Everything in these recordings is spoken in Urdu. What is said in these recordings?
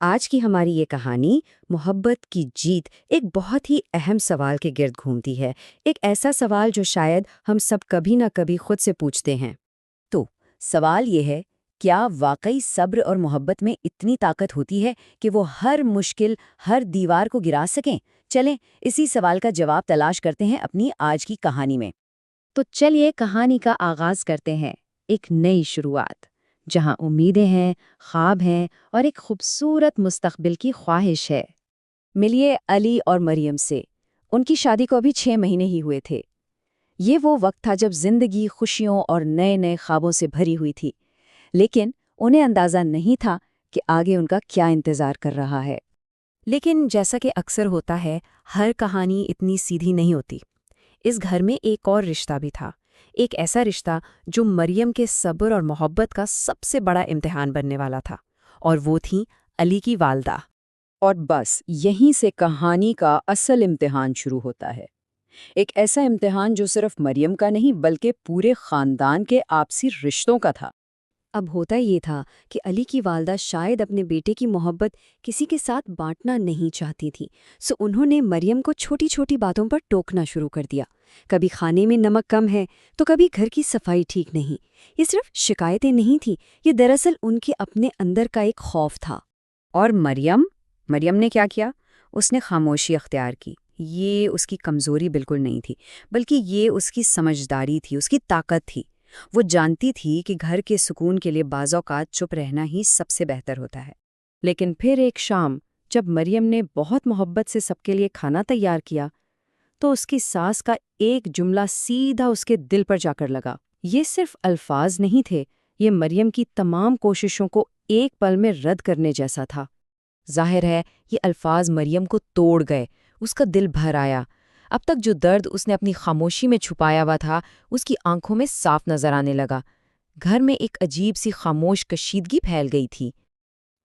آج کی ہماری یہ کہانی محبت کی جیت ایک بہت ہی اہم سوال کے گرد گھومتی ہے، ایک ایسا سوال جو شاید ہم سب کبھی نہ کبھی خود سے پوچھتے ہیں۔ تو سوال یہ ہے، کیا واقعی صبر اور محبت میں اتنی طاقت ہوتی ہے کہ وہ ہر مشکل، ہر دیوار کو گرا سکیں؟ چلیں اسی سوال کا جواب تلاش کرتے ہیں اپنی آج کی کہانی میں۔ تو چلیے کہانی کا آغاز کرتے ہیں، ایک نئی شروعات جہاں امیدیں ہیں، خواب ہیں اور ایک خوبصورت مستقبل کی خواہش ہے۔ ملیے علی اور مریم سے۔ ان کی شادی کو ابھی 6 مہینے ہی ہوئے تھے۔ یہ وہ وقت تھا جب زندگی خوشیوں اور نئے نئے خوابوں سے بھری ہوئی تھی، لیکن انہیں اندازہ نہیں تھا کہ آگے ان کا کیا انتظار کر رہا ہے۔ لیکن جیسا کہ اکثر ہوتا ہے، ہر کہانی اتنی سیدھی نہیں ہوتی۔ اس گھر میں ایک اور رشتہ بھی تھا، ایک ایسا رشتہ جو مریم کے صبر اور محبت کا سب سے بڑا امتحان بننے والا تھا، اور وہ تھیں علی کی والدہ۔ اور بس یہیں سے کہانی کا اصل امتحان شروع ہوتا ہے، ایک ایسا امتحان جو صرف مریم کا نہیں بلکہ پورے خاندان کے آپسی رشتوں کا تھا۔ اب ہوتا یہ تھا کہ علی کی والدہ شاید اپنے بیٹے کی محبت کسی کے ساتھ بانٹنا نہیں چاہتی تھی، سو انہوں نے مریم کو چھوٹی چھوٹی باتوں پر ٹوکنا شروع کر دیا۔ کبھی کھانے میں نمک کم ہے تو کبھی گھر کی صفائی ٹھیک نہیں۔ یہ صرف شکایتیں نہیں تھیں، یہ دراصل ان کے اپنے اندر کا ایک خوف تھا۔ اور مریم نے کیا کیا؟ اس نے خاموشی اختیار کی۔ یہ اس کی کمزوری بالکل نہیں تھی، بلکہ یہ اس کی سمجھداری تھی، اس کی طاقت تھی۔ وہ جانتی تھی کہ گھر کے سکون کے لیے بعض اوقات چپ رہنا ہی سب سے بہتر ہوتا ہے۔ لیکن پھر ایک شام جب مریم نے بہت محبت سے سب کے لیے کھانا تیار کیا تو اس کی ساس کا ایک جملہ سیدھا اس کے دل پر جا کر لگا۔ یہ صرف الفاظ نہیں تھے، یہ مریم کی تمام کوششوں کو ایک پل میں رد کرنے جیسا تھا۔ ظاہر ہے یہ الفاظ مریم کو توڑ گئے، اس کا دل بھر آیا۔ اب تک جو درد اس نے اپنی خاموشی میں چھپایا ہوا تھا، اس کی آنکھوں میں صاف نظر آنے لگا۔ گھر میں ایک عجیب سی خاموش کشیدگی پھیل گئی تھی۔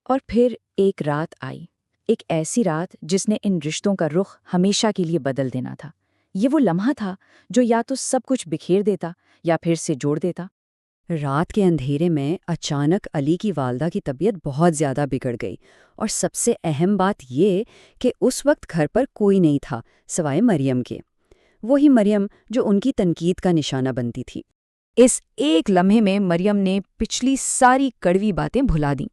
اور پھر ایک رات آئی، ایک ایسی رات جس نے ان رشتوں کا رخ ہمیشہ کے لیے بدل دینا تھا۔ یہ وہ لمحہ تھا جو یا تو سب کچھ بکھیر دیتا یا پھر سے جوڑ دیتا۔ رات کے اندھیرے میں اچانک علی کی والدہ کی طبیعت بہت زیادہ بگڑ گئی، اور سب سے اہم بات یہ کہ اس وقت گھر پر کوئی نہیں تھا سوائے مریم کے، وہی مریم جو ان کی تنقید کا نشانہ بنتی تھی۔ اس ایک لمحے میں مریم نے پچھلی ساری کڑوی باتیں بھلا دیں۔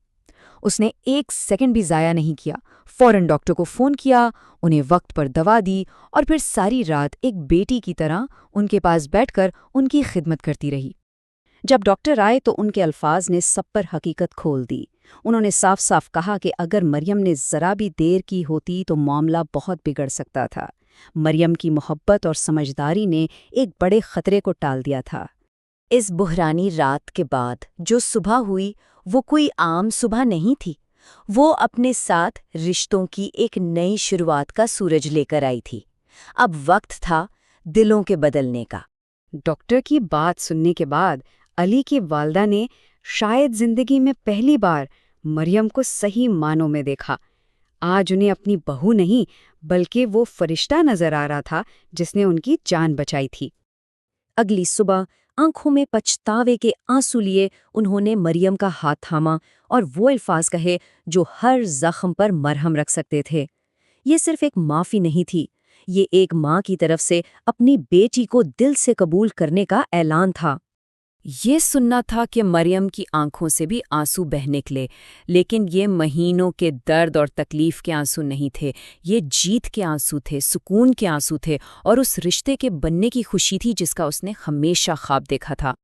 اس نے ایک سیکنڈ بھی ضائع نہیں کیا، فوراً ڈاکٹر کو فون کیا، انہیں وقت پر دوا دی، اور پھر ساری رات ایک بیٹی کی طرح ان کے پاس بیٹھ کر ان کی خدمت کرتی رہی۔ جب ڈاکٹر آئے تو ان کے الفاظ نے سب پر حقیقت کھول دی۔ انہوں نے صاف صاف کہا کہ اگر مریم نے ذرا بھی دیر کی ہوتی تو معاملہ بہت بگڑ سکتا تھا۔ مریم کی محبت اور سمجھداری نے ایک بڑے خطرے کو ٹال دیا تھا۔ اس بحرانی رات کے بعد جو صبح ہوئی وہ کوئی عام صبح نہیں تھی، وہ اپنے ساتھ رشتوں کی ایک نئی شروعات کا سورج لے کر آئی تھی۔ اب وقت تھا دلوں کے بدلنے کا۔ ڈاکٹر کی بات سننے کے بعد علی کی والدہ نے شاید زندگی میں پہلی بار مریم کو صحیح معنوں میں دیکھا۔ آج انہیں اپنی بہو نہیں بلکہ وہ فرشتہ نظر آ رہا تھا جس نے ان کی جان بچائی تھی۔ اگلی صبح آنکھوں میں پچھتاوے کے آنسو لیے انہوں نے مریم کا ہاتھ تھاما اور وہ الفاظ کہے جو ہر زخم پر مرہم رکھ سکتے تھے۔ یہ صرف ایک معافی نہیں تھی، یہ ایک ماں کی طرف سے اپنی بیٹی کو دل سے قبول کرنے کا اعلان تھا۔ یہ سننا تھا کہ مریم کی آنکھوں سے بھی آنسو بہہ نکلے، لیکن یہ مہینوں کے درد اور تکلیف کے آنسو نہیں تھے، یہ جیت کے آنسو تھے، سکون کے آنسو تھے، اور اس رشتے کے بننے کی خوشی تھی جس کا اس نے ہمیشہ خواب دیکھا تھا۔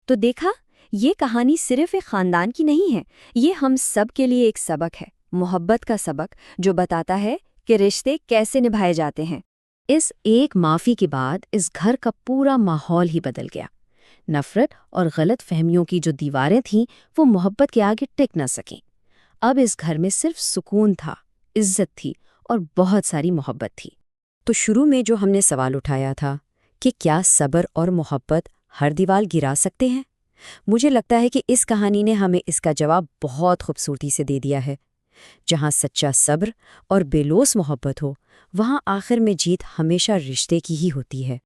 تو دیکھا، یہ کہانی صرف ایک خاندان کی نہیں ہے، یہ ہم سب کے لیے ایک سبق ہے، محبت کا سبق جو بتاتا ہے کہ رشتے کیسے نبھائے جاتے ہیں۔ اس ایک معافی کے بعد اس گھر کا پورا ماحول ہی بدل گیا۔ نفرت اور غلط فہمیوں کی جو دیواریں تھیں وہ محبت کے آگے ٹک نہ سکیں۔ اب اس گھر میں صرف سکون تھا، عزت تھی اور بہت ساری محبت تھی۔ تو شروع میں جو ہم نے سوال اٹھایا تھا کہ کیا صبر اور محبت ہر دیوار گرا سکتے ہیں، مجھے لگتا ہے کہ اس کہانی نے ہمیں اس کا جواب بہت خوبصورتی سے دے دیا ہے۔ جہاں سچا صبر اور بے لوث محبت ہو، وہاں آخر میں جیت ہمیشہ رشتے کی ہی ہوتی ہے۔